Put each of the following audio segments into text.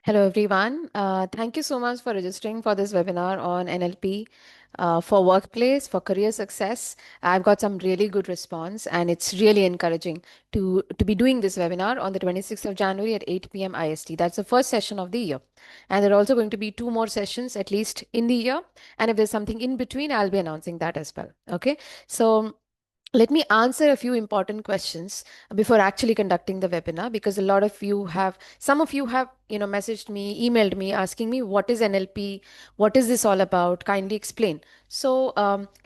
Hello, everyone. Thank you so much for registering for this webinar on NLP for workplace, for career success. I've got some really good response, and it's really encouraging to be doing this webinar on the 26th of January at 8 p.m. IST. That's the first session of the year. And there are also going to be two more sessions at least in the year. And if there's something in between, I'll be announcing that as well. Okay. So let me answer a few important questions before actually conducting the webinar, because a lot of you have some of you have messaged me, emailed me, asking me what is NLP, what is this all about, kindly explain. So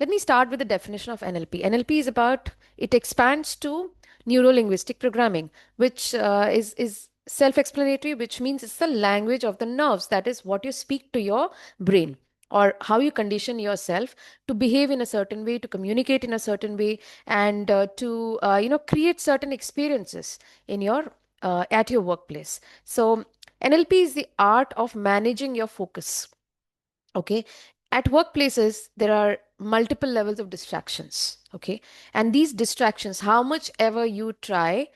let me start with the definition of NLP. NLP is about, it expands to neuro linguistic programming, which is self-explanatory, which means it's the language of the nerves. That is what you speak to your brain, or how you condition yourself to behave in a certain way, to communicate in a certain way, and to create certain experiences in your at your workplace. So NLP is the art of managing your focus. Okay. At workplaces there are multiple levels of distractions. Okay. And these distractions, how much ever you try,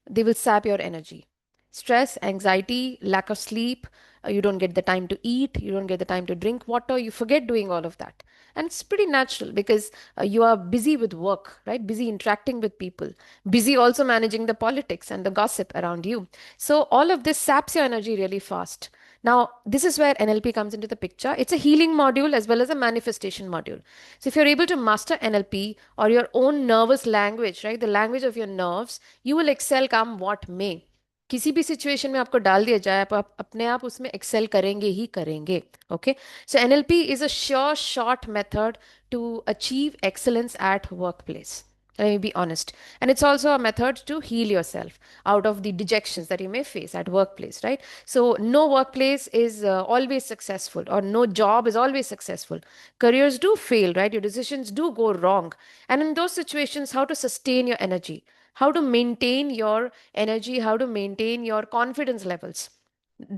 they will sap your energy. Stress, anxiety, lack of sleep, you don't get the time to eat, you don't get the time to drink water, you forget doing all of that. And it's pretty natural because you are busy with work, right? Busy interacting with people, busy also managing the politics and the gossip around you. So all of this saps your energy really fast. Now, this is where NLP comes into the picture. It's a healing module as well as a manifestation module. So if you're able to master NLP, or your own nervous language, right, the language of your nerves, you will excel come what may. किसी भी situation में आपको डाल दिया जाए, आप अपने आप उसमें एक्सेल करेंगे ही करेंगे. Okay. So NLP is a sure short method to achieve excellence at workplace. Let me be honest. And it's also a method to heal yourself out of the dejections that you may face at workplace, right? So no workplace is always successful, or no job is always successful. Careers do fail, right? Your decisions do go wrong. And in those situations, how to sustain your energy, how to maintain your energy, how to maintain your confidence levels.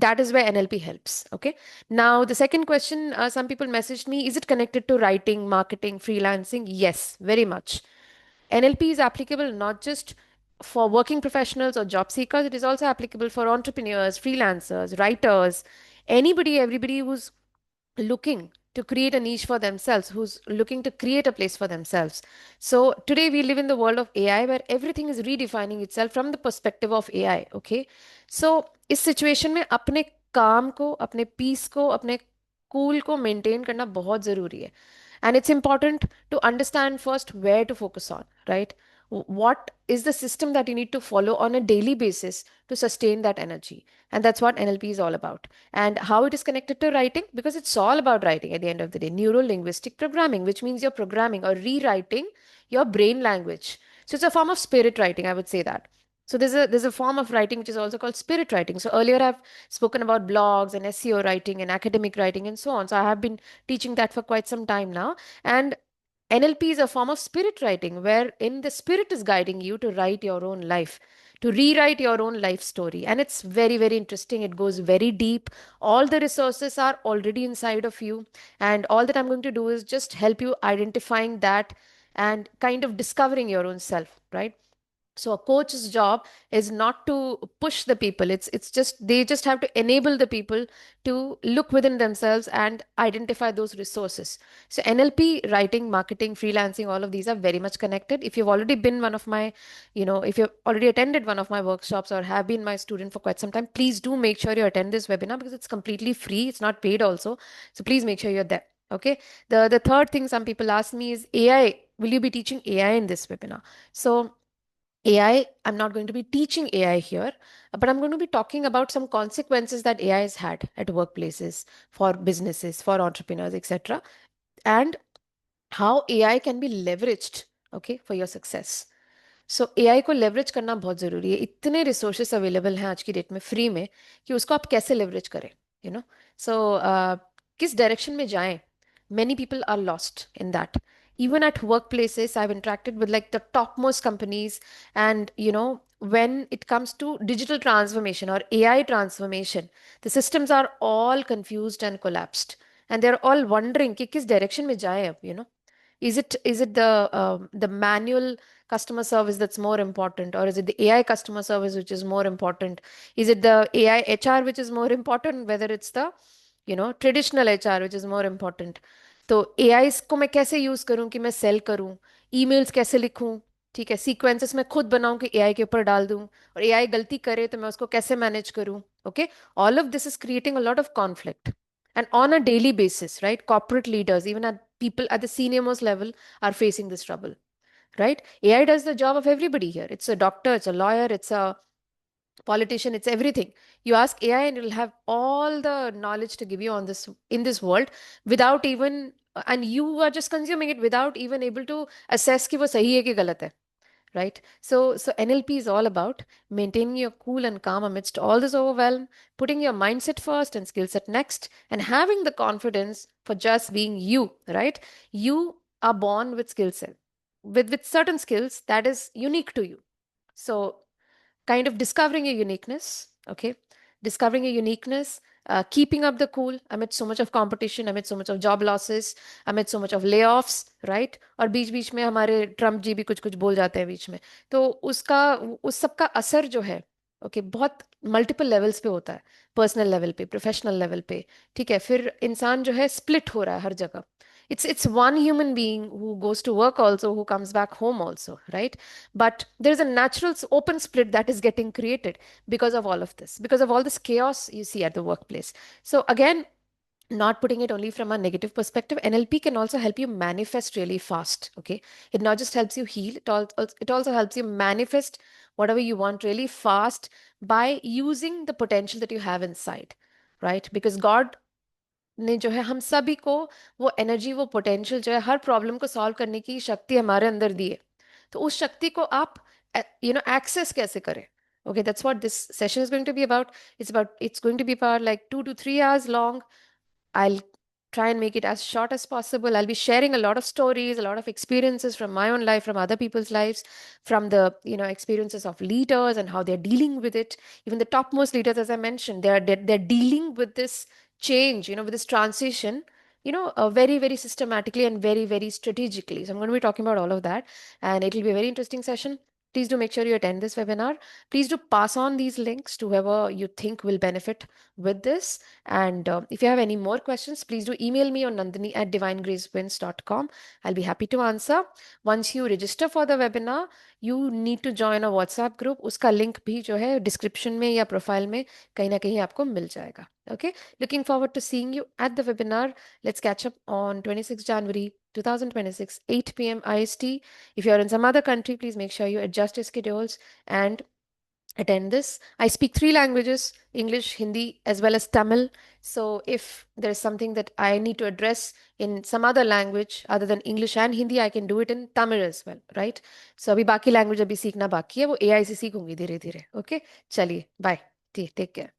That is where NLP helps. Okay. Now, the second question, some people messaged me, is it connected to writing, marketing, freelancing? Yes, very much. NLP is applicable not just for working professionals or job seekers, it is also applicable for entrepreneurs, freelancers, writers, anybody, everybody who's looking to create a niche for themselves, who's looking to create a place for themselves. So today we live in the world of AI where everything is redefining itself from the perspective of AI. Okay. So इस situation में अपने काम को, अपने piece को, अपने cool को maintain करना बहुत जरूरी है. And it's important to understand first where to focus on, right? What is the system that you need to follow on a daily basis to sustain that energy? And that's what NLP is all about. And how it is connected to writing, because it's all about writing at the end of the day. Neuro linguistic programming, which means you're programming or rewriting your brain language. So it's a form of spirit writing, I would say that. So there's a form of writing which is also called spirit writing. So earlier I've spoken about blogs and SEO writing and academic writing and so on. So I have been teaching that for quite some time now. And NLP is a form of spirit writing, wherein the spirit is guiding you to write your own life, to rewrite your own life story. And it's very, very interesting. It goes very deep. All the resources are already inside of you. And all that I'm going to do is just help you identifying that and kind of discovering your own self, right? So a coach's job is not to push the people. It's just, they just have to enable the people to look within themselves and identify those resources. So NLP, writing, marketing, freelancing, all of these are very much connected. If you've already been one of my, if you've already attended one of my workshops or have been my student for quite some time, please do make sure you attend this webinar, because it's completely free. It's not paid also. So please make sure you're there. Okay. The third thing some people ask me is AI. Will you be teaching AI in this webinar? So AI, I'm not going to be teaching AI here, but I'm going to be talking about some consequences that AI has had at workplaces, for businesses, for entrepreneurs, etc., and how AI can be leveraged, okay, for your success. So AI को leverage करना बहुत ज़रूरी है. इतने resources available हैं आज की date में फ्री में, कि उसको आप कैसे लेवरेज करें, सो किस डायरेक्शन में जाएं. Many people are lost in that. Even at workplaces, I've interacted with like the topmost companies, and when it comes to digital transformation or AI transformation, the systems are all confused and collapsed, and they're all wondering कि किस direction में जाएं अब. Is it the manual customer service that's more important, or is it the AI customer service which is more important? Is it the AI HR which is more important, whether it's the traditional HR which is more important? तो AI को मैं कैसे use करूं कि मैं cell करूं, emails कैसे लिखूं, ठीक है, सीक्वेंसेस मैं खुद बनाऊं कि एआई के ऊपर डाल दूं, और एआई गलती करे तो मैं उसको कैसे मैनेज करूं? Okay, all of this is creating a lot of conflict, and on a daily basis, right? Corporate leaders, even at people at the senior most level, are facing this trouble, right? AI does the job of everybody here. It's a doctor, it's a lawyer, it's a politician, it's everything. You ask AI and it'll have all the knowledge to give you on this in this world, without even, and you are just consuming it without even able to assess कि वो सही है कि गलत है, right? So NLP is all about maintaining your cool and calm amidst all this overwhelm, putting your mindset first and skill set next, and having the confidence for just being you, right? You are born with skill set, with certain skills that is unique to you. So kind of discovering your uniqueness, okay? Discovering your uniqueness, keeping up the cool amid so much of competition, amid so much of job losses, amid so much of layoffs, right? और बीच बीच में हमारे Trump जी भी कुछ कुछ बोल जाते हैं बीच में, तो उसका, उस सब का असर जो है, ओके, बहुत मल्टीपल लेवल्स पे होता है, पर्सनल लेवल पे, प्रोफेशनल लेवल पे, ठीक है, फिर इंसान जो है स्प्लिट हो रहा है हर जगह. It's one human being who goes to work also, who comes back home also, right? But there's a natural open split that is getting created because of all of this, because of all this chaos you see at the workplace. So again, not putting it only from a negative perspective, NLP can also help you manifest really fast. Okay, it not just helps you heal, it also helps you manifest whatever you want really fast by using the potential that you have inside, right? Because God ने जो है हम सभी को वो energy, वो potential जो है हर प्रॉब्लम को सॉल्व करने की शक्ति हमारे अंदर दी है. तो उस शक्ति को आप एक्सेस कैसे करें? Okay, that's what this session is going to be about. It's going to be about like 2 to 3 hours long. I'll try and make it as short as possible. I'll be sharing a lot of stories, a lot of experiences from my own life, from other people's lives, from the experiences of leaders and how they're dealing with it. Even the topmost leaders, as I mentioned, they're dealing with this change, with this transition, very very systematically and very very strategically. So I'm going to be talking about all of that, and it'll be a very interesting session. Please do make sure you attend this webinar. Please do pass on these links to whoever you think will benefit with this. And if you have any more questions, please do email me on nandini@divinegracewins.com. I'll be happy to answer. Once you register for the webinar, you need to join a WhatsApp group. उसका link भी जो है description में या profile में कहीं ना कहीं आपको मिल जाएगा. Okay. Looking forward to seeing you at the webinar. Let's catch up on 26 January 2026, 8 p.m. IST. If you're in some other country, please make sure you adjust your schedules and attend this. I speak 3 languages, English, Hindi, as well as Tamil. So if there's something that I need to address in some other language other than English and Hindi, I can do it in Tamil as well, right? So अभी बाकी language अभी सीखना बाकी है, वो AI से सीखूंगी धीरे धीरे. Okay, चलिए, bye. Take care.